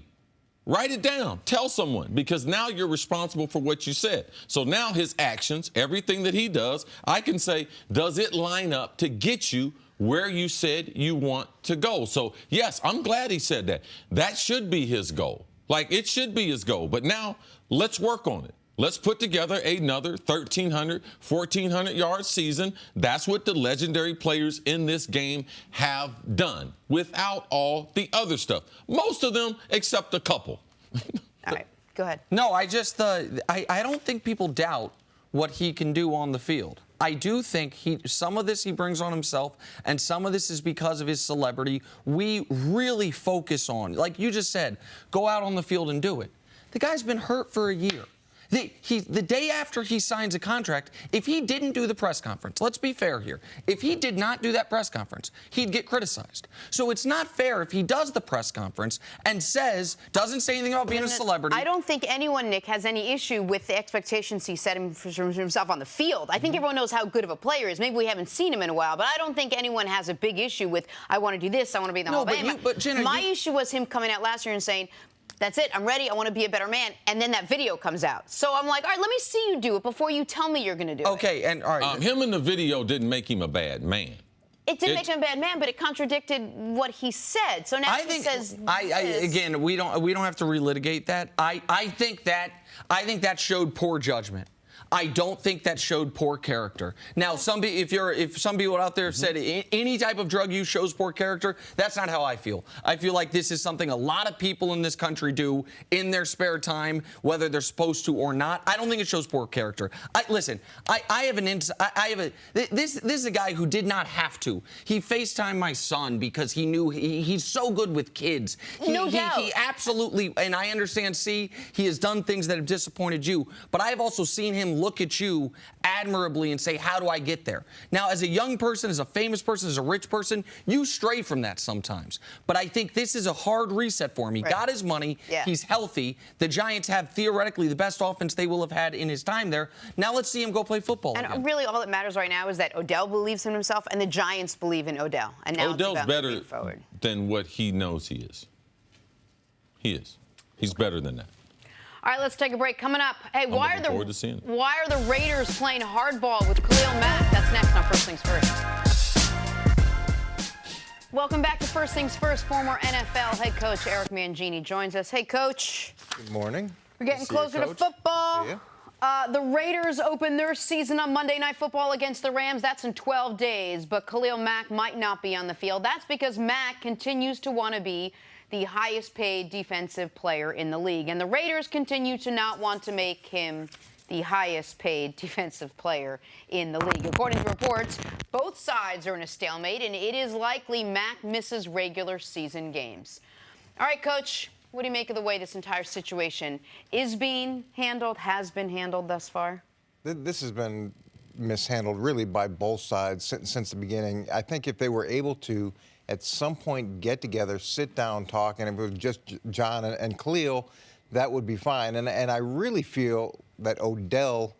Write it down. Tell someone. Because now you're responsible for what you said. So now his actions, everything that he does, I can say, does it line up to get you where you said you want to go? So, yes, I'm glad he said that. That should be his goal. Like, it should be his goal. But now, let's work on it. Let's put together another 1,300, 1,400-yard season. That's what the legendary players in this game have done without all the other stuff. Most of them, except a couple. All right, go ahead. No, I don't think people doubt what he can do on the field. I do think some of this he brings on himself, and some of this is because of his celebrity. We really focus on, like you just said, go out on the field and do it. The guy's been hurt for a year. The day after he signs a contract, if he didn't do the press conference, let's be fair here, if he did not do that press conference, he'd get criticized. So it's not fair if he does the press conference and doesn't say anything about being a celebrity. I don't think anyone, Nick, has any issue with the expectations he set for himself on the field. I think everyone knows how good of a player he is. Maybe we haven't seen him in a while, but I don't think anyone has a big issue with, I want to do this, I want to be in the Hall of Fame. But Jenna, my issue was him coming out last year and saying, that's it, I'm ready, I want to be a better man. And then that video comes out. So I'm like, all right, let me see you do it before you tell me you're going to do it. Okay, and all right. Him in the video didn't make him a bad man. It didn't make him a bad man, but it contradicted what he said. So now he says again, we don't have to relitigate that. I think that showed poor judgment. I don't think that showed poor character. Now, if some people out there have said any type of drug use shows poor character, that's not how I feel. I feel like this is something a lot of people in this country do in their spare time, whether they're supposed to or not. I don't think it shows poor character. This is a guy who did not have to. He FaceTimed my son because he knew he's so good with kids. No doubt. He absolutely, and I understand, he has done things that have disappointed you, but I have also seen him look at you admirably and say, how do I get there? Now, as a young person, as a famous person, as a rich person, you stray from that sometimes. But I think this is a hard reset for him. He got his money. Yeah. He's healthy. The Giants have theoretically the best offense they will have had in his time there. Now let's see him go play football again. Really all that matters right now is that Odell believes in himself and the Giants believe in Odell. And now Odell's better than what he knows he is. He is. He's better than that. All right, let's take a break. Coming up, hey, why are the Raiders playing hardball with Khalil Mack? That's next on First Things First. Welcome back to First Things First. Former NFL head coach Eric Mangini joins us. Hey, Coach. Good morning. We're getting closer to football. The Raiders open their season on Monday Night Football against the Rams. That's in 12 days, but Khalil Mack might not be on the field. That's because Mack continues to want to be the highest paid defensive player in the league, and the Raiders continue to not want to make him the highest paid defensive player in the league. According to reports, both sides are in a stalemate, and it is likely Mack misses regular season games. All right, Coach, what do you make of the way this entire situation is being handled, has been handled thus far? This has been mishandled really by both sides since the beginning. I think if they were able to, at some point, get together, sit down, talk, and if it was just John and Khalil, that would be fine. And I really feel that Odell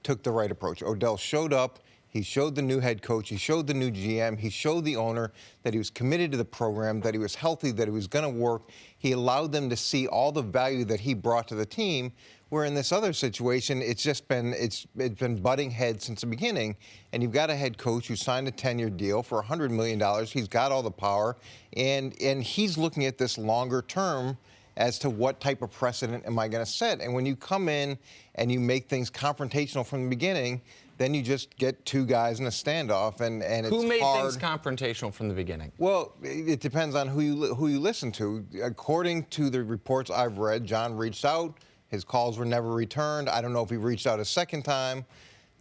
took the right approach. Odell showed up. He showed the new head coach. He showed the new GM. He showed the owner that he was committed to the program, that he was healthy, that he was going to work. He allowed them to see all the value that he brought to the team. Where in this other situation, it's been butting heads since the beginning. And you've got a head coach who signed a 10-year deal for $100 million. He's got all the power, and he's looking at this longer term as to what type of precedent am I going to set. And when you come in and you make things confrontational from the beginning, then you just get two guys in a standoff, and it's hard. Who made things confrontational from the beginning? Well, it depends on who you listen to. According to the reports I've read, John reached out. His calls were never returned. I don't know if he reached out a second time.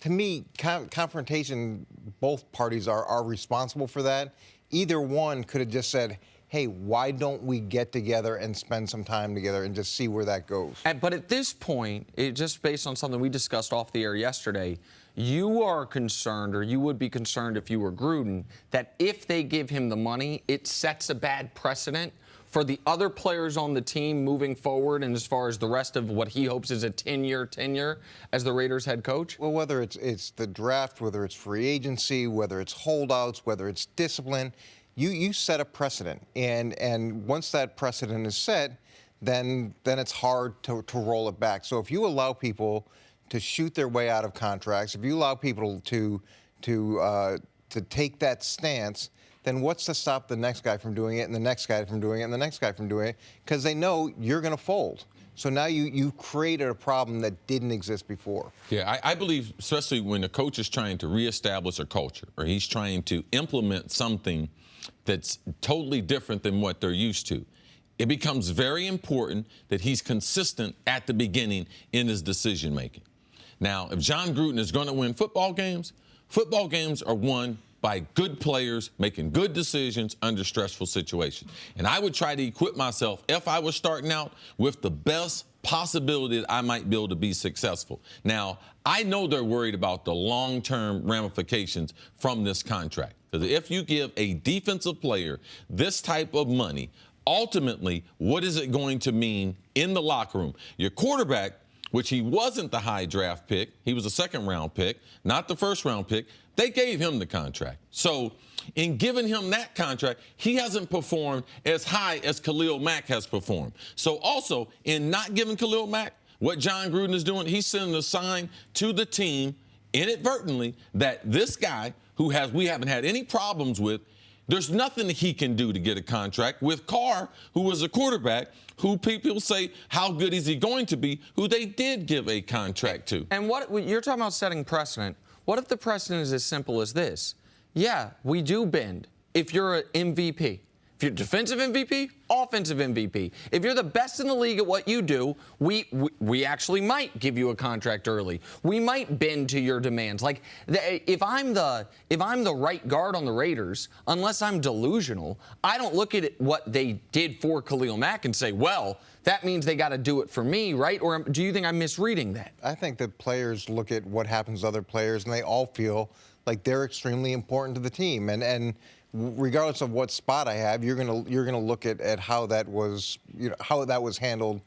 To me, confrontation, both parties are responsible for that. Either one could have just said, hey, why don't we get together and spend some time together and just see where that goes? But at this point, just based on something we discussed off the air yesterday, you are concerned, or you would be concerned if you were Gruden, that if they give him the money, it sets a bad precedent for the other players on the team moving forward, and as far as the rest of what he hopes is a 10-year tenure as the Raiders head coach? Well, whether it's the draft, whether it's free agency, whether it's holdouts, whether it's discipline, you set a precedent. And once that precedent is set, then it's hard to roll it back. So if you allow people to shoot their way out of contracts, if you allow people to take that stance, then what's to stop the next guy from doing it, and the next guy from doing it, and the next guy from doing it? Because they know you're going to fold. So now you've created a problem that didn't exist before. Yeah, I believe, especially when a coach is trying to reestablish a culture, or he's trying to implement something that's totally different than what they're used to, it becomes very important that he's consistent at the beginning in his decision-making. Now, if John Gruden is going to win football games are won by good players making good decisions under stressful situations. And I would try to equip myself, if I was starting out, with the best possibility that I might be able to be successful. Now, I know they're worried about the long-term ramifications from this contract. Because if you give a defensive player this type of money, ultimately, what is it going to mean in the locker room? Your quarterback, which he wasn't the high draft pick, he was a second-round pick, not the first-round pick, they gave him the contract. So in giving him that contract, he hasn't performed as high as Khalil Mack has performed. So also, in not giving Khalil Mack, what John Gruden is doing, he's sending a sign to the team inadvertently that this guy, who we haven't had any problems with, there's nothing he can do to get a contract with Carr, who was a quarterback, who people say, how good is he going to be, who they did give a contract to. And what you're talking about setting precedent. What if the precedent is as simple as this? Yeah, we do bend if you're an MVP. If you're defensive MVP, offensive MVP. If you're the best in the league at what you do, we actually might give you a contract early. We might bend to your demands. Like if I'm the right guard on the Raiders, unless I'm delusional, I don't look at what they did for Khalil Mack and say, well, that means they got to do it for me, right? Or do you think I'm misreading that? I think that players look at what happens to other players, and they all feel like they're extremely important to the team. And regardless of what spot I have, you're gonna look at how that was, how that was handled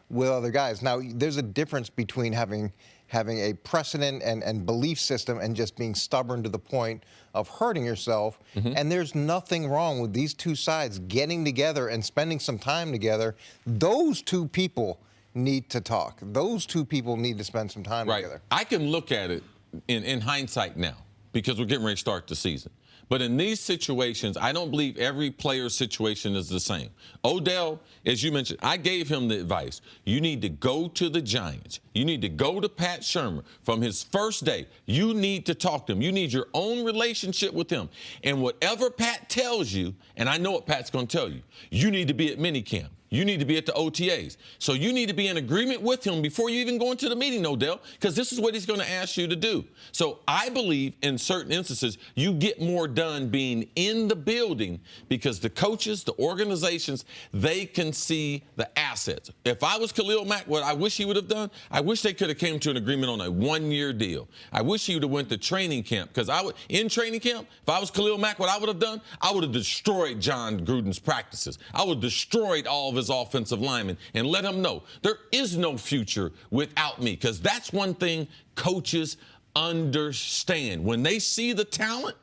with other guys. Now, there's a difference between having a precedent and belief system and just being stubborn to the point of hurting yourself. Mm-hmm. And there's nothing wrong with these two sides getting together and spending some time together. Those two people need to talk. Those two people need to spend some time together. I can look at it in hindsight now, because we're getting ready to start the season. But in these situations, I don't believe every player's situation is the same. Odell, as you mentioned, I gave him the advice. You need to go to the Giants. You need to go to Pat Shurmur from his first day. You need to talk to him. You need your own relationship with him. And whatever Pat tells you, and I know what Pat's going to tell you, you need to be at minicamp. You need to be at the OTAs. So you need to be in agreement with him before you even go into the meeting, Odell, because this is what he's going to ask you to do. So I believe in certain instances, you get more done being in the building because the coaches, the organizations, they can see the assets. If I was Khalil Mack, what I wish he would have done, I wish they could have came to an agreement on a one-year deal. I wish he would have went to training camp because in training camp, if I was Khalil Mack, what I would have done, I would have destroyed John Gruden's practices. I would have destroyed all of his offensive linemen and let him know there is no future without me, because that's one thing coaches understand. When they see the talent,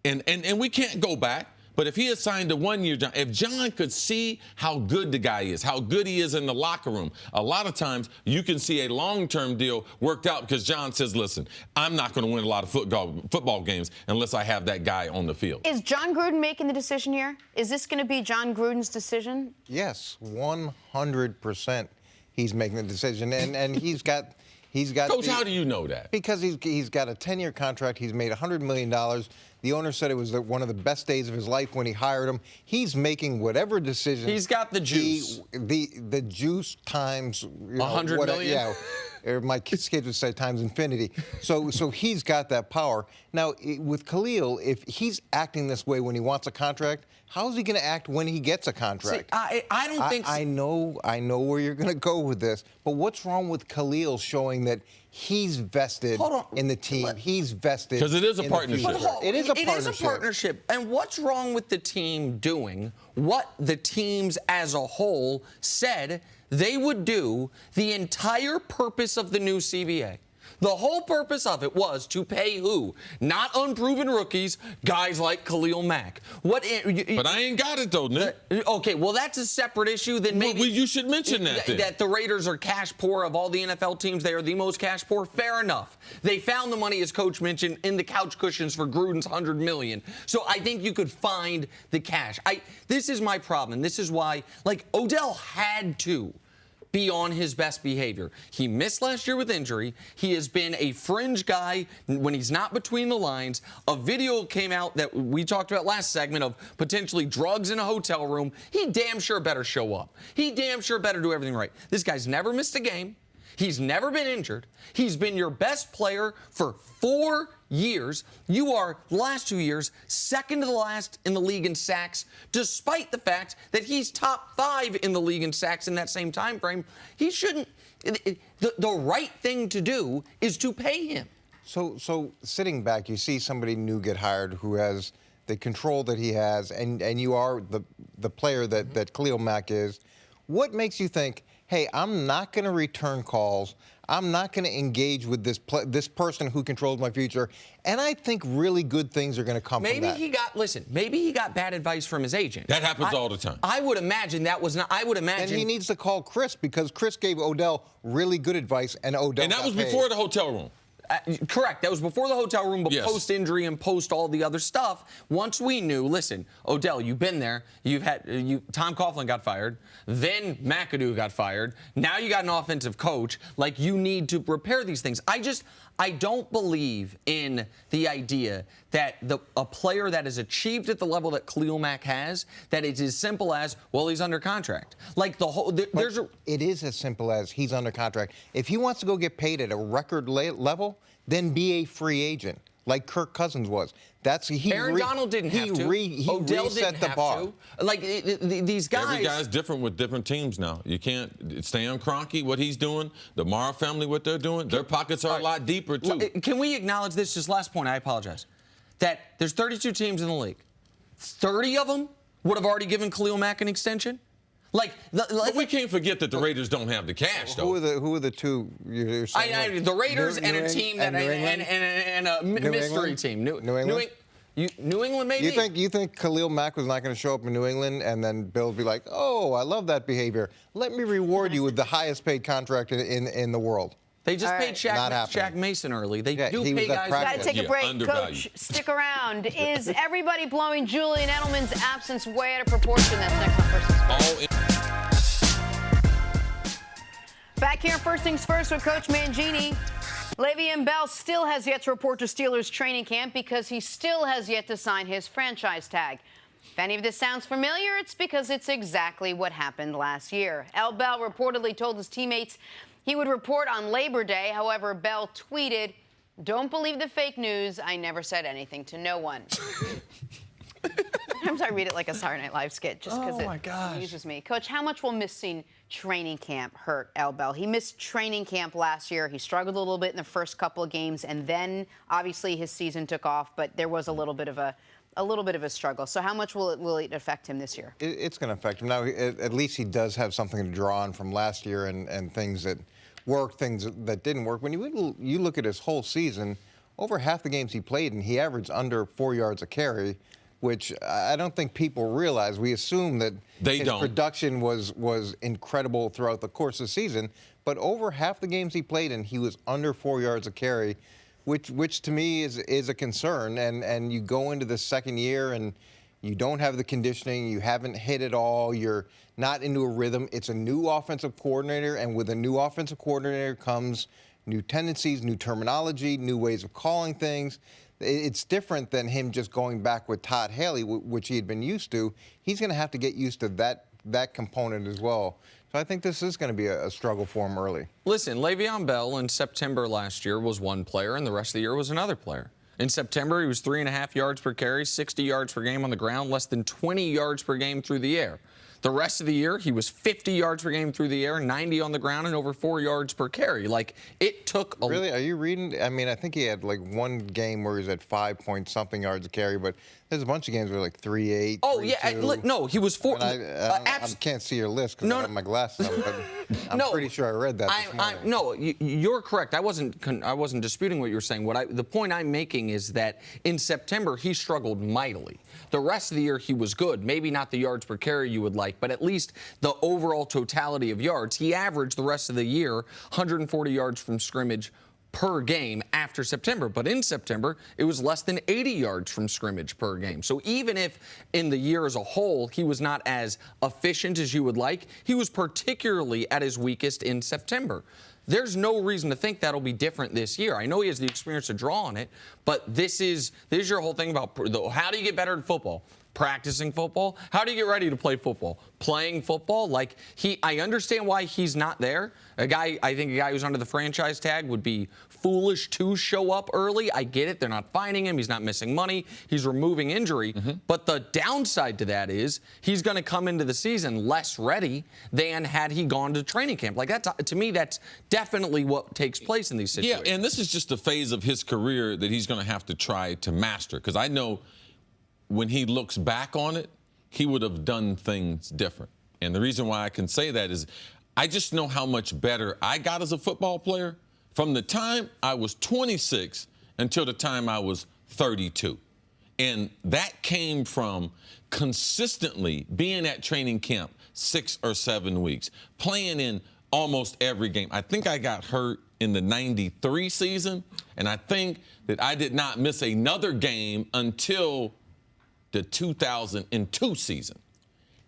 and we can't go back, but if he had signed a one-year, if John could see how good the guy is, how good he is in the locker room, a lot of times you can see a long-term deal worked out because John says, listen, I'm not going to win a lot of football games unless I have that guy on the field. Is John Gruden making the decision here? Is this going to be John Gruden's decision? Yes, 100% he's making the decision. And he's got Coach, how do you know that? Because he's got a 10-year contract. He's made $100 million. The owner said it was one of the best days of his life when he hired him. He's making whatever decision. He's got the juice. The juice times 100 million. Yeah. Or my kids would say times infinity. So he's got that power. Now, with Khalil, if he's acting this way when he wants a contract, how is he going to act when he gets a contract? See, I don't think so. I know where you're going to go with this, but what's wrong with Khalil showing that he's vested in the team? He's vested because it is a partnership. It is a partnership. It is a partnership. And what's wrong with the team doing what the teams as a whole said they would do? The entire purpose of the new CBA, the whole purpose of it was to pay who? Not unproven rookies, guys like Khalil Mack. But I ain't got it, though, Nick. Okay, well, that's a separate issue. Then maybe you should mention that. That the Raiders are cash poor. Of all the NFL teams, they are the most cash poor. Fair enough. They found the money, as Coach mentioned, in the couch cushions for Gruden's $100 million. So I think you could find the cash. This is my problem. This is why, Odell had to be on his best behavior. He missed last year with injury. He has been a fringe guy when he's not between the lines. A video came out that we talked about last segment of potentially drugs in a hotel room. He damn sure better show up. He damn sure better do everything right. This guy's never missed a game. He's never been injured. He's been your best player for 4 years. You are, the last 2 years, second to the last in the league in sacks, despite the fact that he's top 5 in the league in sacks in that same time frame. He shouldn't. The right thing to do is to pay him. So sitting back, you see somebody new get hired who has the control that he has, and you are the player that Khalil Mack is. What makes you think, hey, I'm not going to return calls. I'm not going to engage with this person who controls my future. And I think really good things are going to come from that. Maybe he got bad advice from his agent. That happens all the time. I would imagine that was not. I would imagine. And he needs to call Cris because Cris gave Odell really good advice, and Odell. And that was before the hotel room. Correct. That was before the hotel room, but yes. Post-injury and post all the other stuff. Once we knew, listen, Odell, you've been there. Tom Coughlin got fired. Then McAdoo got fired. Now you got an offensive coach. You need to repair these things. I don't believe in the idea that a player that has achieved at the level that Khalil Mack has, that it's as simple as, well, he's under contract. It is as simple as he's under contract. If he wants to go get paid at a record level, then be a free agent, like Kirk Cousins was. Aaron Donald didn't have to. Odell reset didn't the bar. Have to. These guys. Every guy's different with different teams now. You can't Stan Kroenke, what he's doing, the Mara family, what they're doing. Their pockets are a lot deeper, too. Can we acknowledge this? Just last point, I apologize. That there's 32 teams in the league. 30 of them would have already given Khalil Mack an extension. But we can't forget that the Raiders don't have the cash, though. Who are the two? You're saying the Raiders and a team and a mystery team. New England. New England, maybe. You think Khalil Mack was not going to show up in New England and then Bill would be like, oh, I love that behavior. Let me reward you with the highest paid contract in the world. They just All paid right. Shaq Mason early. They do he was pay at guys. practice. Got to take a break. undervalued. Coach, stick around. Is everybody blowing Julian Edelman's absence way out of proportion? That's next on First Things First. Back here, First Things First with Coach Mangini. Le'Veon Bell still has yet to report to Steelers training camp because he still has yet to sign his franchise tag. If any of this sounds familiar, it's because it's exactly what happened last year. Bell reportedly told his teammates he would report on Labor Day. However, Bell tweeted, "Don't believe the fake news. I never said anything to no one." Sometimes I read it like a Saturday Night Live skit just because it amuses me. Coach, how much will missing training camp hurt Bell? He missed training camp last year. He struggled a little bit in the first couple of games, and then obviously his season took off, but there was a little bit of a struggle. So how much will it affect him this year? It's going to affect him. Now, at least he does have something to draw on from last year and things that worked, things that didn't work. When you look at his whole season, over half the games he played, and he averaged under 4 yards a carry, which I don't think people realize. We assume that his production was incredible throughout the course of the season, but over half the games he played in, he was under 4 yards a carry, which to me is a concern. And you go into the second year and you don't have the conditioning, you haven't hit it all, you're not into a rhythm. It's a new offensive coordinator, and with a new offensive coordinator comes new tendencies, new terminology, new ways of calling things. It's different than him just going back with Todd Haley, which he had been used to. He's going to have to get used to that component as well. So I think this is going to be a struggle for him early. Listen, Le'Veon Bell in September last year was one player, and the rest of the year was another player. In September, he was 3.5 yards per carry, 60 yards per game on the ground, less than 20 yards per game through the air. The rest of the year, he was 50 yards per game through the air, 90 on the ground, and over 4 yards per carry. Like, it took a... Really? Are you reading? I mean, I think he had like one game where he was at 5-point-something yards a carry, but there's a bunch of games where like 3.8. Oh, yeah. No, he was 4... I can't see your list because I have my glasses on, but I'm pretty sure I read that this morning. No, you're correct. I wasn't disputing what you were saying. The point I'm making is that in September, he struggled mightily. The rest of the year, he was good. Maybe not the yards per carry you would like, but at least the overall totality of yards. He averaged the rest of the year 140 yards from scrimmage per game after September. But in September, it was less than 80 yards from scrimmage per game. So even if in the year as a whole, he was not as efficient as you would like, he was particularly at his weakest in September. There's no reason to think that'll be different this year. I know he has the experience to draw on it, but this is your whole thing about how do you get better at football? Practicing football? How do you get ready to play football? Playing football? I understand why he's not there. I think a guy who's under the franchise tag would be foolish to show up early. I get it. They're not fining him. He's not missing money. He's removing injury. But the downside to that is he's going to come into the season less ready than had he gone to training camp. Like, to me, that's definitely what takes place in these situations. Yeah, and this is just a phase of his career that he's going to have to try to master. Because I know when he looks back on it, he would have done things different. And the reason why I can say that is I just know how much better I got as a football player from the time I was 26 until the time I was 32. And that came from consistently being at training camp 6 or 7 weeks, playing in almost every game. I think I got hurt in the 93 season, and I think that I did not miss another game until the 2002 season.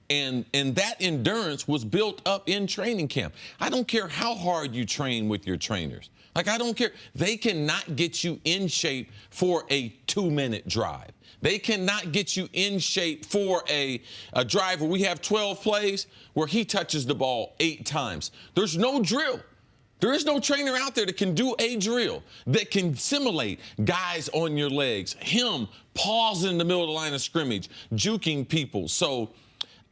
And that endurance was built up in training camp. I don't care how hard you train with your trainers. Like, I don't care. They cannot get you in shape for a 2-minute drive. They cannot get you in shape for a drive where we have 12 plays where he touches the ball 8 times. There's no drill. There is no trainer out there that can do a drill, that can simulate guys on your legs, him pausing in the middle of the line of scrimmage, juking people. So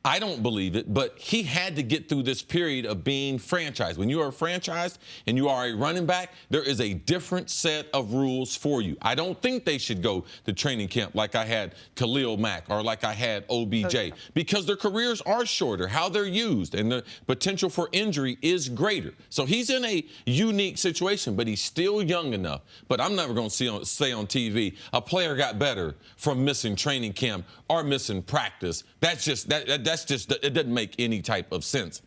I don't believe it, but he had to get through this period of being franchised. When you are franchised and you are a running back, there is a different set of rules for you. I don't think they should go to training camp like I had Khalil Mack or like I had OBJ, because their careers are shorter, how they're used, and the potential for injury is greater. So he's in a unique situation, but he's still young enough. But I'm never going to say on TV, a player got better from missing training camp or missing practice. It doesn't make any type of sense.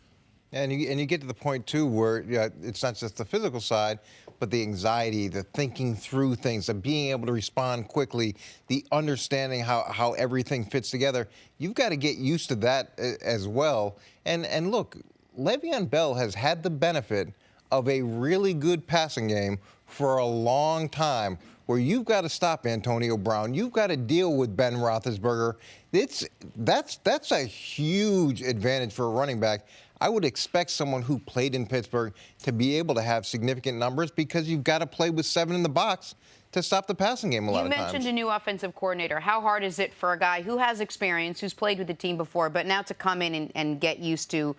And you get to the point, too, where it's not just the physical side, but the anxiety, the thinking through things, the being able to respond quickly, the understanding how everything fits together. You've got to get used to that as well. And look, Le'Veon Bell has had the benefit of a really good passing game for a long time, where you've got to stop Antonio Brown. You've got to deal with Ben Roethlisberger. That's a huge advantage for a running back. I would expect someone who played in Pittsburgh to be able to have significant numbers, because you've got to play with 7 in the box to stop the passing game a lot of times. You mentioned a new offensive coordinator. How hard is it for a guy who has experience, who's played with the team before, but now to come in and get used to,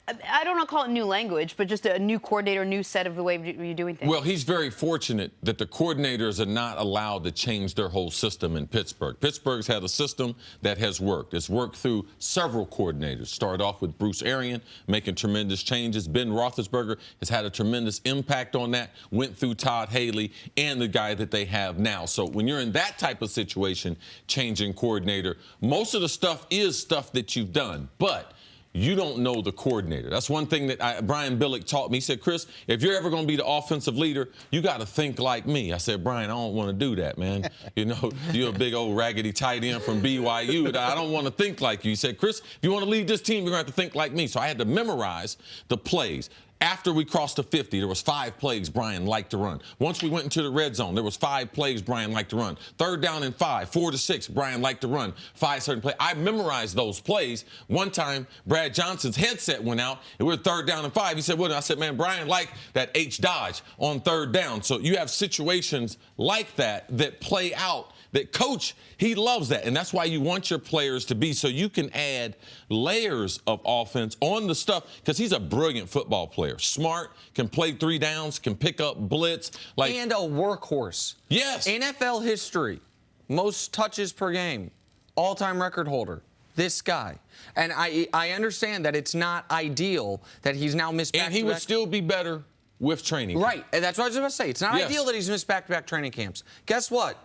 I don't want to call it new language, but just a new coordinator, new set of the way you're doing things? Well, he's very fortunate that the coordinators are not allowed to change their whole system in Pittsburgh. Pittsburgh's had a system that has worked. It's worked through several coordinators. Started off with Bruce Arians, making tremendous changes. Ben Roethlisberger has had a tremendous impact on that. Went through Todd Haley and the guy that they have now. So when you're in that type of situation, changing coordinator, most of the stuff is stuff that you've done. But you don't know the coordinator. That's one thing that Brian Billick taught me. He said, Chris, if you're ever going to be the offensive leader, you got to think like me. I said, Brian, I don't want to do that, man. You know, you're a big old raggedy tight end from BYU. I don't want to think like you. He said, Chris, if you want to lead this team, you're going to have to think like me. So I had to memorize the plays. After we crossed the 50, there was 5 plays Brian liked to run. Once we went into the red zone, there was 5 plays Brian liked to run. 3rd down and 5, 4 to 6, Brian liked to run 5 certain plays. I memorized those plays. One time, Brad Johnson's headset went out, and we were 3rd down and 5. He said, "What?" I said, "Man, Brian liked that H dodge on 3rd down." So you have situations like that play out. That coach, he loves that. And that's why you want your players to be, so you can add layers of offense on the stuff, because he's a brilliant football player. Smart, can play 3 downs, can pick up blitz. And a workhorse. Yes. NFL history, most touches per game, all-time record holder. This guy. And I understand that it's not ideal that he's now missed back-to-back. And he would still be better with training. Right. And that's what I was about to say. It's not ideal that he's missed back-to-back training camps. Guess what?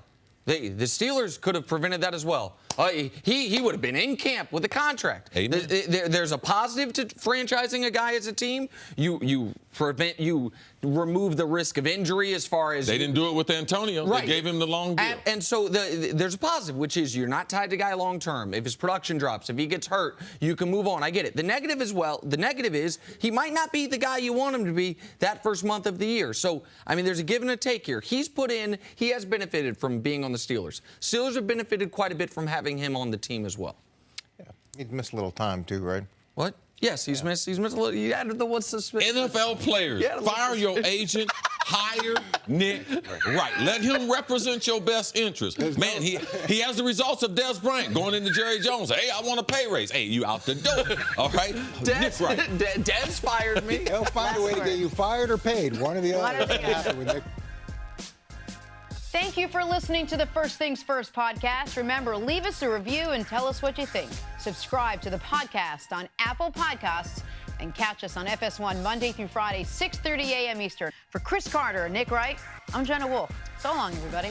The Steelers could have prevented that as well. He would have been in camp with a contract. There's a positive to franchising a guy as a team. You remove the risk of injury as far as... They didn't do it with Antonio. Right. They gave him the long deal. And so there's a positive, which is you're not tied to guy long term. If his production drops, if he gets hurt, you can move on. I get it. The negative as well, the negative is he might not be the guy you want him to be that first month of the year. So, I mean, there's a give and a take here. He has benefited from being on the Steelers. Steelers have benefited quite a bit from having him on the team as well. Yeah, he's missed a little time too, right? What? Yes, he's missed a little. You added the what's the NFL players, fire your agent, hire Nick Wright. Let him represent your best interest. Man, he has the results of Des Bryant going into Jerry Jones. Hey, I want a pay raise. Hey, you out the door. All right? Nick Wright. Des fired me. They'll find a way to get you fired or paid. One or the other. Thank you for listening to the First Things First podcast. Remember, leave us a review and tell us what you think. Subscribe to the podcast on Apple Podcasts and catch us on FS1 Monday through Friday, 6:30 a.m. Eastern. For Cris Carter and Nick Wright, I'm Jenna Wolfe. So long, everybody.